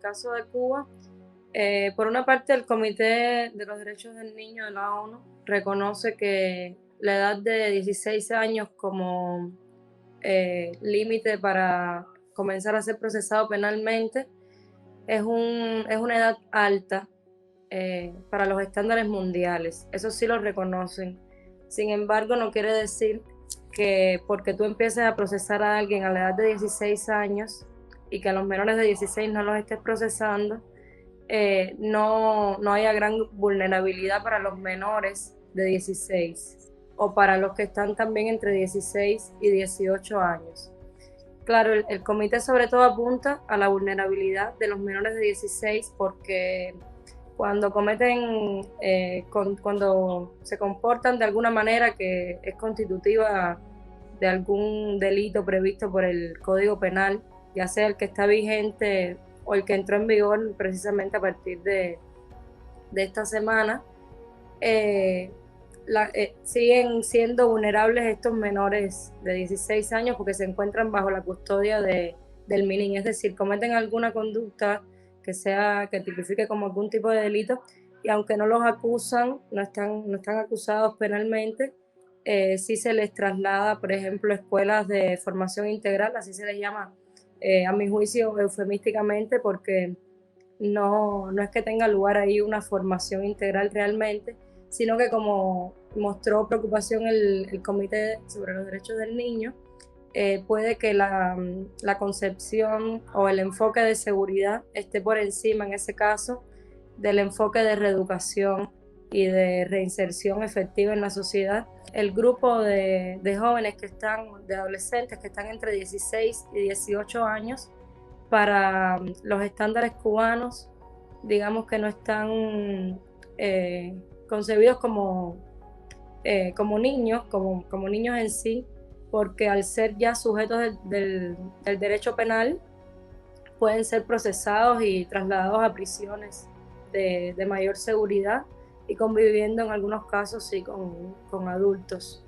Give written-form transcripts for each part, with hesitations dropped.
caso de Cuba, por una parte, el Comité de los Derechos del Niño de la ONU reconoce que la edad de 16 años como límite para comenzar a ser procesado penalmente es una edad alta para los estándares mundiales. Eso sí lo reconocen. Sin embargo, no quiere decir que porque tú empieces a procesar a alguien a la edad de 16 años y que a los menores de 16 no los estés procesando, no haya gran vulnerabilidad para los menores de 16 o para los que están también entre 16 y 18 años. Claro, el comité sobre todo apunta a la vulnerabilidad de los menores de 16 porque cuando cometen, cuando se comportan de alguna manera que es constitutiva de algún delito previsto por el Código Penal, ya sea el que está vigente o el que entró en vigor precisamente a partir de esta semana, eh, siguen siendo vulnerables estos menores de 16 años porque se encuentran bajo la custodia del MININ, es decir, cometen alguna conducta que tipifique como algún tipo de delito y aunque no los acusan, no están acusados penalmente, sí se les traslada, por ejemplo, escuelas de formación integral, así se les llama, a mi juicio, eufemísticamente, porque no es que tenga lugar ahí una formación integral realmente, sino que como mostró preocupación el Comité sobre los Derechos del Niño, puede que la concepción o el enfoque de seguridad esté por encima, en ese caso, del enfoque de reeducación y de reinserción efectiva en la sociedad. El grupo de jóvenes de adolescentes que están entre 16 y 18 años, para los estándares cubanos, digamos que no están concebidos como niños, como niños en sí, porque al ser ya sujetos del derecho penal, pueden ser procesados y trasladados a prisiones de mayor seguridad y conviviendo en algunos casos sí con adultos.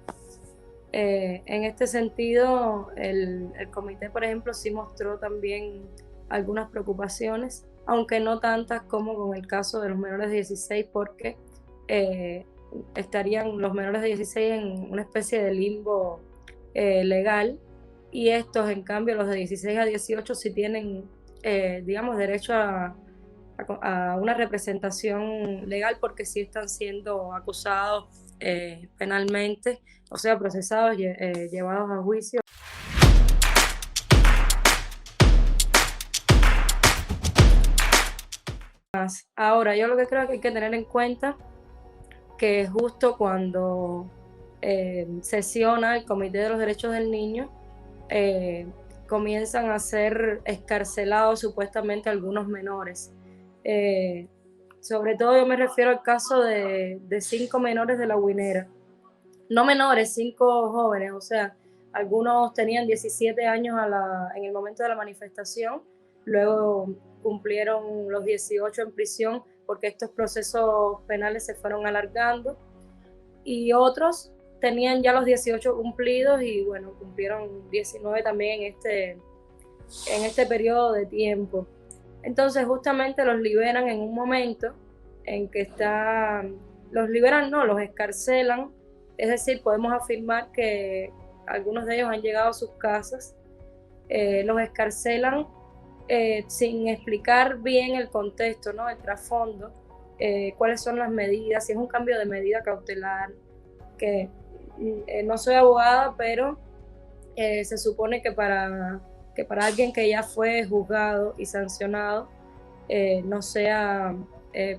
En este sentido, el comité, por ejemplo, sí mostró también algunas preocupaciones, aunque no tantas como con el caso de los menores de 16, porque estarían los menores de 16 en una especie de limbo legal, y estos, en cambio, los de 16 a 18 sí tienen, digamos, derecho a una representación legal porque sí están siendo acusados penalmente, o sea, procesados, llevados a juicio. Ahora, yo lo que creo que hay que tener en cuenta que justo cuando sesiona el Comité de los Derechos del Niño, eh, comienzan a ser escarcelados supuestamente algunos menores. Eh, Sobre todo yo me refiero al caso de 5 menores de La Guinera. No menores, 5 jóvenes, o sea, algunos tenían 17 años en el momento de la manifestación, luego cumplieron los 18 en prisión porque estos procesos penales se fueron alargando, y otros tenían ya los 18 cumplidos y bueno, cumplieron 19 también en este periodo de tiempo. Entonces justamente los liberan en un momento en que los liberan, no, los escarcelan, es decir, podemos afirmar que algunos de ellos han llegado a sus casas, los escarcelan sin explicar bien el contexto, ¿no? El trasfondo, cuáles son las medidas, si es un cambio de medida cautelar, que no soy abogada, pero se supone que para alguien que ya fue juzgado y sancionado no sea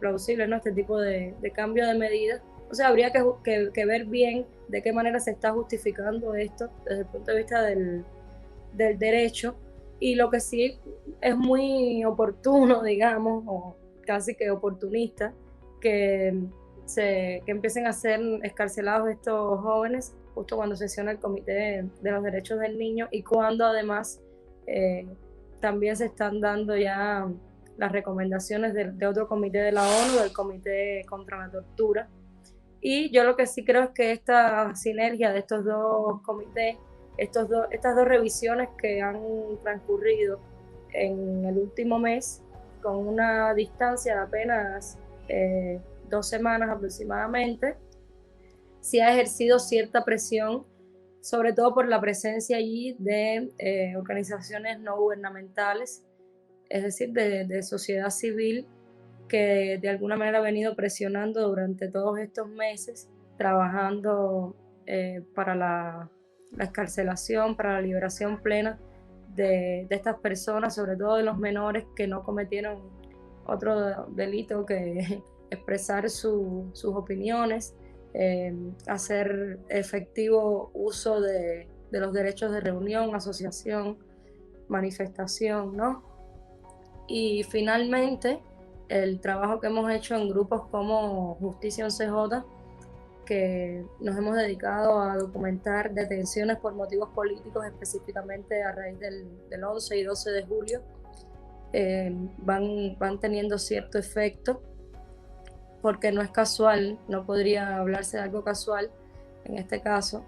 plausible, ¿no? Este tipo de cambio de medidas. O sea, habría que ver bien de qué manera se está justificando esto desde el punto de vista del derecho, y lo que sí es muy oportuno, digamos, o casi que oportunista, que, que empiecen a ser escarcelados estos jóvenes justo cuando sesiona el Comité de los Derechos del Niño y cuando además eh, también se están dando ya las recomendaciones de otro comité de la ONU, del Comité contra la Tortura. Y yo lo que sí creo es que esta sinergia de estos dos comités, estas dos revisiones que han transcurrido en el último mes, con una distancia de apenas 2 semanas aproximadamente, sí ha ejercido cierta presión, sobre todo por la presencia allí de organizaciones no gubernamentales, es decir, de sociedad civil, que de alguna manera ha venido presionando durante todos estos meses, trabajando para la excarcelación, para la liberación plena de estas personas, sobre todo de los menores que no cometieron otro delito que expresar sus opiniones, hacer efectivo uso de los derechos de reunión, asociación, manifestación, ¿no? Y finalmente, el trabajo que hemos hecho en grupos como Justicia 11J, que nos hemos dedicado a documentar detenciones por motivos políticos, específicamente a raíz del 11 y 12 de julio, van teniendo cierto efecto, porque no es casual, no podría hablarse de algo casual en este caso,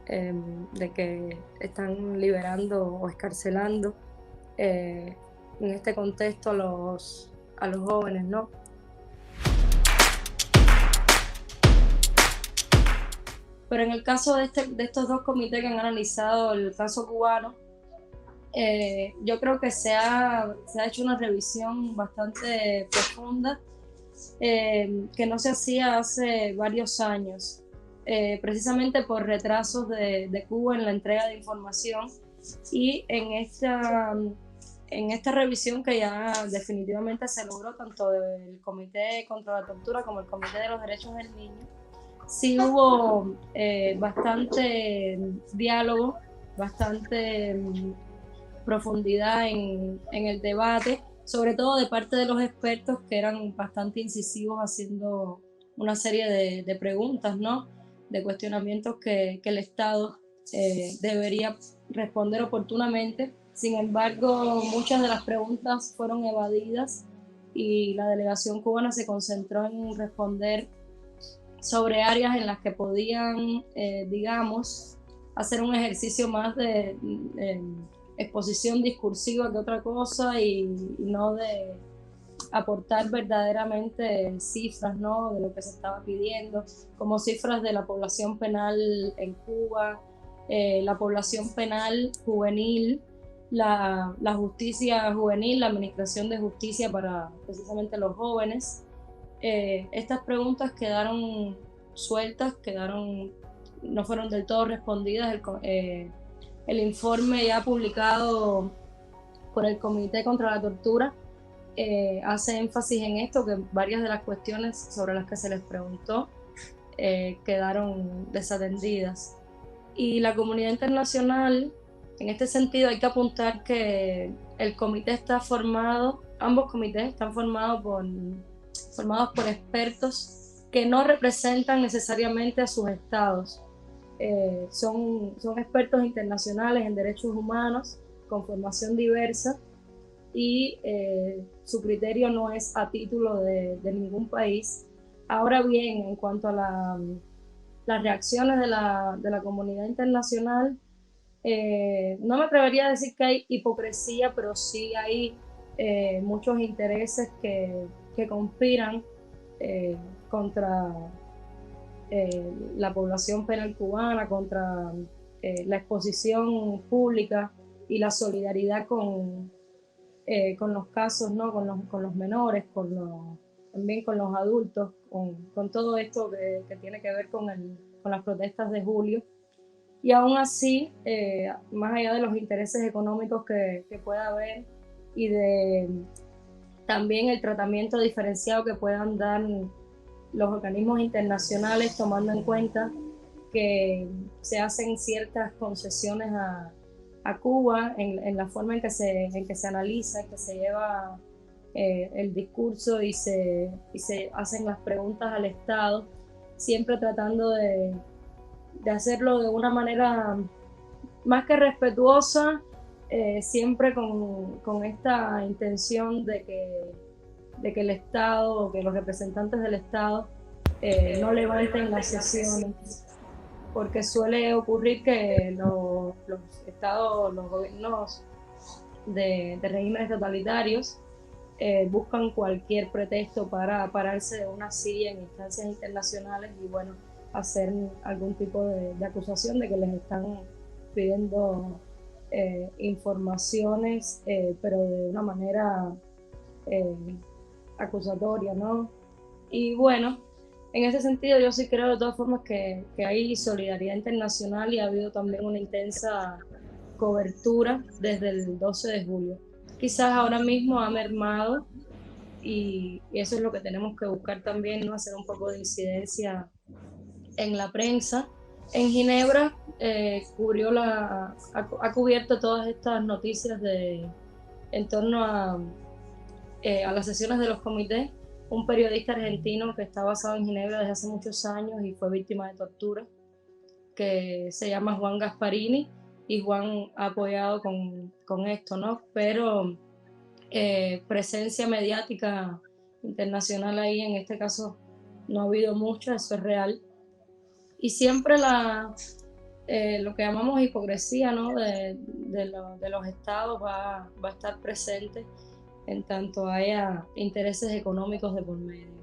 de que están liberando o escarcelando en este contexto a los jóvenes, ¿no? Pero en el caso de estos dos comités que han analizado el caso cubano, yo creo que se ha hecho una revisión bastante profunda, que no se hacía hace varios años, precisamente por retrasos de Cuba en la entrega de información, y en esta revisión que ya definitivamente se logró tanto del Comité contra la Tortura como el Comité de los Derechos del Niño, sí hubo bastante diálogo, bastante profundidad en el debate, sobre todo de parte de los expertos, que eran bastante incisivos haciendo una serie de preguntas, ¿no? De cuestionamientos que el Estado debería responder oportunamente. Sin embargo, muchas de las preguntas fueron evadidas y la delegación cubana se concentró en responder sobre áreas en las que podían, digamos, hacer un ejercicio más de exposición discursiva que otra cosa, y no de aportar verdaderamente cifras, ¿no? De lo que se estaba pidiendo, como cifras de la población penal en Cuba, la población penal juvenil, la justicia juvenil, la administración de justicia para precisamente los jóvenes. Estas preguntas quedaron sueltas, no fueron del todo respondidas. El informe ya publicado por el Comité contra la Tortura hace énfasis en esto, que varias de las cuestiones sobre las que se les preguntó quedaron desatendidas. Y la comunidad internacional, en este sentido hay que apuntar que el comité está formado, ambos comités están formados por expertos que no representan necesariamente a sus estados. Son expertos internacionales en derechos humanos con formación diversa, y su criterio no es a título de ningún país. Ahora bien, en cuanto a las reacciones de la comunidad internacional, no me atrevería a decir que hay hipocresía, pero sí hay muchos intereses que conspiran contra la población penal cubana, contra la exposición pública y la solidaridad con los casos, ¿no? con los menores, también con los adultos, con todo esto que tiene que ver con las protestas de julio. Y aún así, más allá de los intereses económicos que pueda haber, y de también el tratamiento diferenciado que puedan dar los organismos internacionales, tomando en cuenta que se hacen ciertas concesiones a Cuba en la forma en que se analiza, en que se lleva el discurso y se hacen las preguntas al Estado, siempre tratando de hacerlo de una manera más que respetuosa, siempre con esta intención de que el Estado, o que los representantes del Estado no levanten las sesiones, porque suele ocurrir que los estados, los gobiernos de regímenes totalitarios, buscan cualquier pretexto para pararse de una silla en instancias internacionales y bueno, hacer algún tipo de acusación de que les están pidiendo informaciones, pero de una manera eh, acusatoria, ¿no? Y bueno, en ese sentido yo sí creo de todas formas que hay solidaridad internacional y ha habido también una intensa cobertura desde el 12 de julio. Quizás ahora mismo ha mermado y eso es lo que tenemos que buscar también, ¿no? Hacer un poco de incidencia en la prensa. En Ginebra ha cubierto todas estas noticias en torno a las sesiones de los comités, un periodista argentino que está basado en Ginebra desde hace muchos años y fue víctima de tortura, que se llama Juan Gasparini, y Juan ha apoyado con esto, ¿no? Pero presencia mediática internacional ahí, en este caso, no ha habido mucho, eso es real. Y siempre lo que llamamos hipocresía, ¿no? De los estados va a estar presente en tanto haya intereses económicos de por medio.